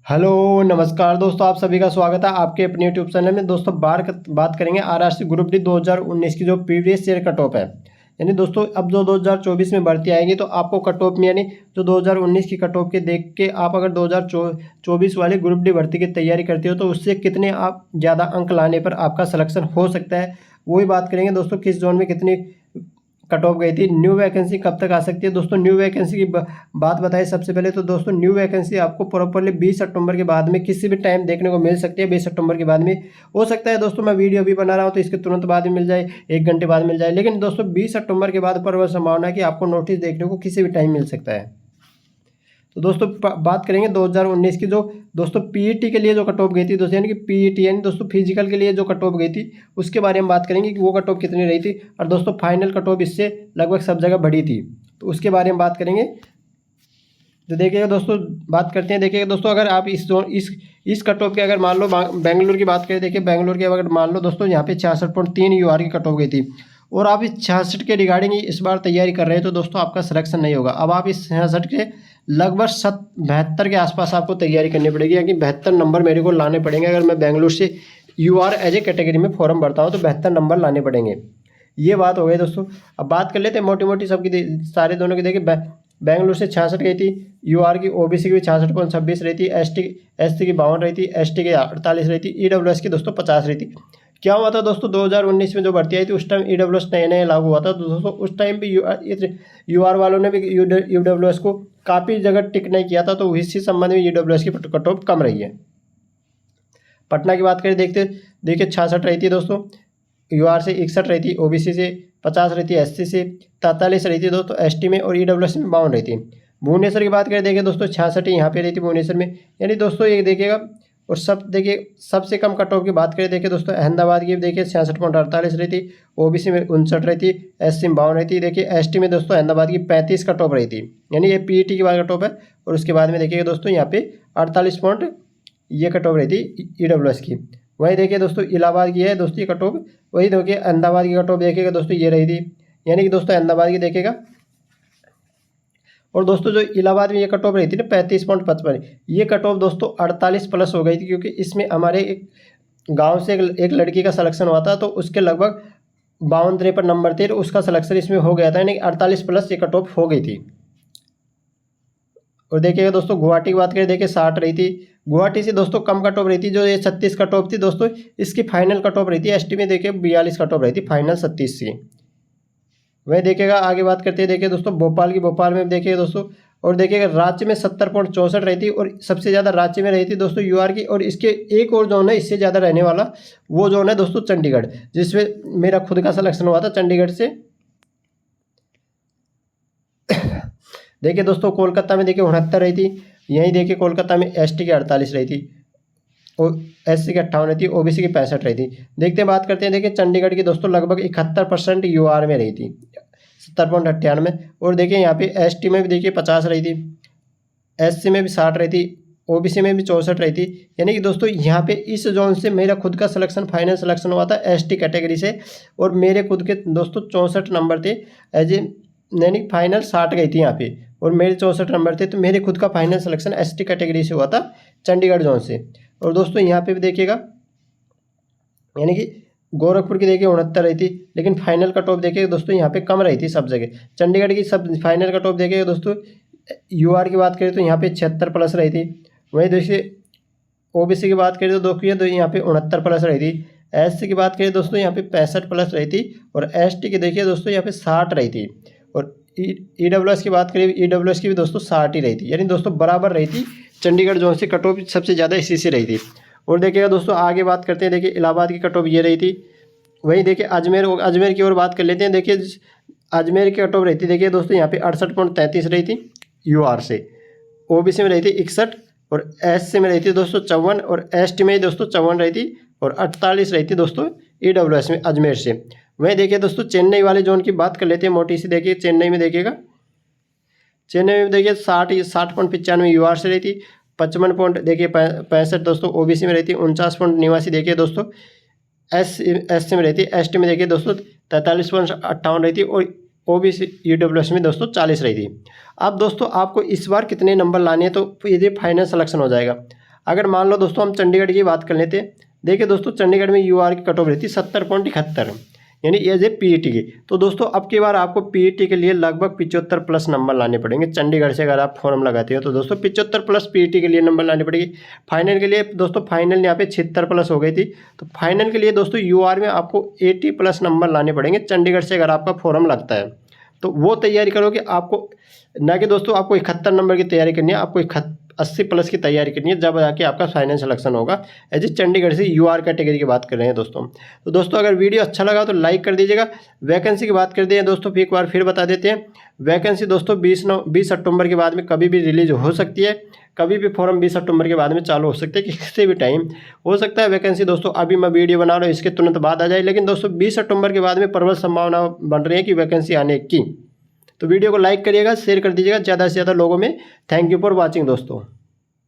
Hello नमस्कार दोस्तों, आप सभी का स्वागत है आपके अपने यूट्यूब चैनल में। दोस्तों बात करेंगे आरआरसी ग्रुप डी 2019 की जो प्रीवियस ईयर कट ऑफ है। यानी दोस्तों अब जो 2024 में भर्ती आएगी तो आपको कट ऑफ में यानी जो 2019 की कट ऑफ के देख के आप अगर 2024 वाली ग्रुप डी भर्ती की तैयारी करते हो तो उससे कितने आप ज़्यादा अंक लाने पर आपका सिलेक्शन हो सकता है, वही बात करेंगे। दोस्तों किस जोन में कितनी कट ऑफ गई थी, न्यू वैकेंसी कब तक आ सकती है। दोस्तों न्यू वैकेंसी की बात बताएं सबसे पहले तो दोस्तों न्यू वैकेंसी आपको प्रॉपरली 20 अक्टूबर के बाद में किसी भी टाइम देखने को मिल सकती है। 20 अक्टूबर के बाद में हो सकता है दोस्तों मैं वीडियो अभी बना रहा हूँ तो इसके तुरंत बाद में मिल जाए, 1 घंटे बाद मिल जाए, लेकिन दोस्तों 20 अक्टूबर के बाद पर वह संभावना है कि आपको नोटिस देखने को किसी भी टाइम मिल सकता है। तो दोस्तों बात करेंगे 2019 की जो दोस्तों पीईटी के लिए जो कट ऑफ गई थी दोस्तों, यानी कि पीईटी यानी दोस्तों फिजिकल के लिए जो कट ऑफ गई थी उसके बारे में बात करेंगे कि वो कट ऑफ कितनी रही थी। और दोस्तों फाइनल कट ऑफ इससे लगभग सब जगह बढ़ी थी, तो उसके बारे में बात करेंगे। तो देखिएगा दोस्तों बात करते हैं। देखिएगा दोस्तों अगर आप इस कट ऑफ के अगर मान लो बेंगलुरु की बात करें, देखिए बेंगलुरु के अगर मान लो दोस्तों यहाँ पे 66.3 यूआर की कट ऑफ गई थी और आप इस 66 के रिगार्डिंग इस बार तैयारी कर रहे हैं तो दोस्तों आपका सिलेक्शन नहीं होगा। अब आप इस 66 के लगभग 72 के आसपास आपको तैयारी करनी पड़ेगी, यानी 72 नंबर मेरे को लाने पड़ेंगे। अगर मैं बेंगलुरु से यूआर एज ए कैटेगरी में फॉर्म भरता हूँ तो 72 नंबर लाने पड़ेंगे। ये बात हो गई दोस्तों। अब बात कर लेते हैं मोटी मोटी सबकी सारे दोनों की। देखिए बेंगलुरु से 66 गई थी, यूआर की ओबीसी की भी 66.26 रही थी, एसटी की 52 रही थी, एसटी की 48 रही थी, ईडब्ल्यूएस की दोस्तों 50 रही थी। क्या हुआ था दोस्तों 2019 में जो भर्ती आई थी उस टाइम ईडब्ल्यूएस नए नए लागू हुआ था, तो दोस्तों उस टाइम भी यूआर वालों ने भी ईडब्ल्यूएस को काफ़ी जगह टिक नहीं किया था, तो इसी संबंध में ईडब्ल्यूएस की कट ऑफ कम रही है। पटना की बात करें देखिए 66 रही थी दोस्तों, यूआर से 61 रही थी, ओबीसी से 50 रही थी, एससी से 43 रही थी दोस्तों, एसटी में और ईडब्ल्यूएस में 52 रही थी। भुवनेश्वर की बात करें देखिए दोस्तों 66 यहाँ पे रही थी भुवनेश्वर में, यानी दोस्तों ये देखिएगा। और देखिए सबसे कम कट ऑफ की बात करें देखिए दोस्तों अहमदाबाद की देखिए 66.48 रही थी, ओबीसी में 59 रही थी, एससी में 52 रही थी। देखिए एसटी में दोस्तों अहमदाबाद की 35 कट ऑफ रही थी, यानी ये पीईटी की बात कट ऑफ है। और उसके बाद में देखिएगा दोस्तों यहाँ पे 48 पॉइंट ये कट ऑफ रही थी ईडब्ल्यूएस की। वही देखिए दोस्तों इलाहाबाद की है दोस्तों ये कट ऑफ। वही देखिए अहमदाबाद की कट ऑफ देखिएगा दोस्तों ये रही थी, यानी कि दोस्तों अहमदाबाद की देखिएगा। और दोस्तों जो इलाहाबाद में ये कट ऑफ रही थी ना 35.55, ये कट ऑफ दोस्तों 48 प्लस हो गई थी, क्योंकि इसमें हमारे एक गांव से एक लड़की का सिलेक्शन हुआ था, तो उसके लगभग 52-53 नंबर थे, तो उसका सिलेक्शन इसमें हो गया था, यानी 48 प्लस ये कट ऑफ हो गई थी। और देखिएगा दोस्तों गुवाहाटी की बात करें देखिए 60 रही थी, गुवाहाटी से दोस्तों कम कट ऑफ रही थी, जो ये 36 कट ऑफ थी दोस्तों, इसकी फाइनल कट ऑफ रही थी एसटी में देखिए 42 कट ऑफ रही थी, फाइनल 37 सी। वही देखिएगा आगे बात करते हैं देखिए दोस्तों भोपाल में देखिए दोस्तों। और देखिएगा राज्य में 70.64 रही थी, और सबसे ज़्यादा राज्य में रही थी दोस्तों यूआर की। और इसके एक और जोन है इससे ज़्यादा रहने वाला, वो जोन है दोस्तों चंडीगढ़, जिसमें मेरा खुद का सिलेक्शन हुआ था चंडीगढ़ से। देखिए दोस्तों कोलकाता में देखिए 69 रही थी, यहीं देखिए कोलकाता में एसटी की 48 रही थी, और एससी की 58 रही थी, ओबीसी की 65 रही थी। देखते हैं बात करते हैं देखिए चंडीगढ़ की दोस्तों लगभग 71% यूआर में रही थी, 70.98। और देखिए यहाँ पे एसटी में भी देखिए 50 रही थी, एससी में भी 60 रही थी, ओबीसी में भी 64 रही थी। यानी कि दोस्तों यहाँ पे इस जोन से मेरा खुद का सिलेक्शन फाइनल सिलेक्शन हुआ था एसटी कैटेगरी से, और मेरे खुद के दोस्तों 64 नंबर थे एज ए, यानी फाइनल 60 गई थी यहाँ पे, और मेरे 64 नंबर थे, तो मेरे खुद का फाइनल सिलेक्शन एसटी कैटेगरी से हुआ था चंडीगढ़ जोन से। और दोस्तों यहाँ पे भी देखिएगा, यानी कि गोरखपुर की देखिए 69 रही थी, लेकिन फाइनल कट ऑफ देखिए दोस्तों यहाँ पे कम रही थी सब जगह। चंडीगढ़ की सब फाइनल कट ऑफ देखिएगा दोस्तों, यूआर की बात करें तो यहाँ पे 76 प्लस रही थी। वहीं देखिए ओबीसी की बात करें तो देखिए तो यहाँ पे 69 प्लस रही थी, एससी की बात करें दोस्तों यहाँ पे 65 प्लस रही थी, और एसटी की देखिए दोस्तों यहाँ पे 60 रही थी, और ईडब्ल्यूएस की बात करें ईडब्ल्यूएस की भी दोस्तों 60 ही रही थी, यानी दोस्तों बराबर रही थी। चंडीगढ़ जोन से कट ऑफ सबसे ज़्यादा इसी से रही थी। और देखिएगा दोस्तों आगे बात करते हैं देखिए इलाहाबाद की कट ऑफ ये रही थी। वहीं देखिए अजमेर की ओर बात कर लेते हैं। देखिए अजमेर की कट ऑफ रही थी देखिए दोस्तों यहाँ पे 68.33 रही थी यूआर से, ओबीसी में रही थी 61, और एससी में रही थी दोस्तों 54, और एसटी में दोस्तों 54 रही थी, और 48 रही थी दोस्तों ईडब्ल्यूएस में अजमेर से। वहीं देखिए दोस्तों चेन्नई वाले जोन की बात कर लेते हैं मोटी सी। देखिए चेन्नई में देखिएगा, चेन्नई में देखिए 60.95 यूआर से रही थी, 55 पॉइंट देखिए 65 दोस्तों ओबीसी में रही थी, 49.89 देखिए दोस्तों एससी में रही थी, एसटी में देखिए दोस्तों 43.58 रही थी, और ओबीसी ईडब्ल्यूएस में दोस्तों 40 रही थी। अब दोस्तों आपको इस बार कितने नंबर लाने हैं तो ये फाइनल सिलेक्शन हो जाएगा। अगर मान लो दोस्तों हम चंडीगढ़ की बात कर लेते हैं, देखिए दोस्तों चंडीगढ़ में यूआर की कट ऑफ रहती है 70.71, यानी एज ए पीईटी की। तो दोस्तों अब की बार आपको पीईटी के लिए लगभग 75 प्लस नंबर लाने पड़ेंगे। चंडीगढ़ से अगर आप फॉर्म लगाते हो तो दोस्तों 75 प्लस पीईटी के लिए नंबर लाने पड़ेगी। फाइनल के लिए दोस्तों फाइनल यहाँ पे 76 प्लस हो गई थी, तो फाइनल के लिए दोस्तों यूआर में आपको 80 प्लस नंबर लाने पड़ेंगे चंडीगढ़ से अगर आपका फॉर्म लगता है। तो वो तैयारी करोगे आपको, ना कि दोस्तों आपको 71 नंबर की तैयारी करनी है, आपको 80 प्लस की तैयारी करनी है, जब जाके आपका फाइनल सिलेक्शन होगा। एज ए चंडीगढ़ से यूआर कैटेगरी की बात कर रहे हैं दोस्तों। तो दोस्तों अगर वीडियो अच्छा लगा तो लाइक कर दीजिएगा। वैकेंसी की बात कर दें दोस्तों, एक बार फिर बता देते हैं। वैकेंसी दोस्तों 20 अक्टूबर के बाद में कभी भी रिलीज हो सकती है, कभी भी फॉर्म 20 अक्टूबर के बाद में चालू हो सकते हैं, किसी भी टाइम हो सकता है वैकेंसी। दोस्तों अभी मैं वीडियो बना रहा हूँ इसके तुरंत बाद आ जाए, लेकिन दोस्तों 20 अक्टूबर के बाद में प्रबल संभावना बन रही है कि वैकेंसी आने की। तो वीडियो को लाइक करिएगा, शेयर कर दीजिएगा ज़्यादा से ज़्यादा लोगों में। थैंक यू फॉर वॉचिंग दोस्तों।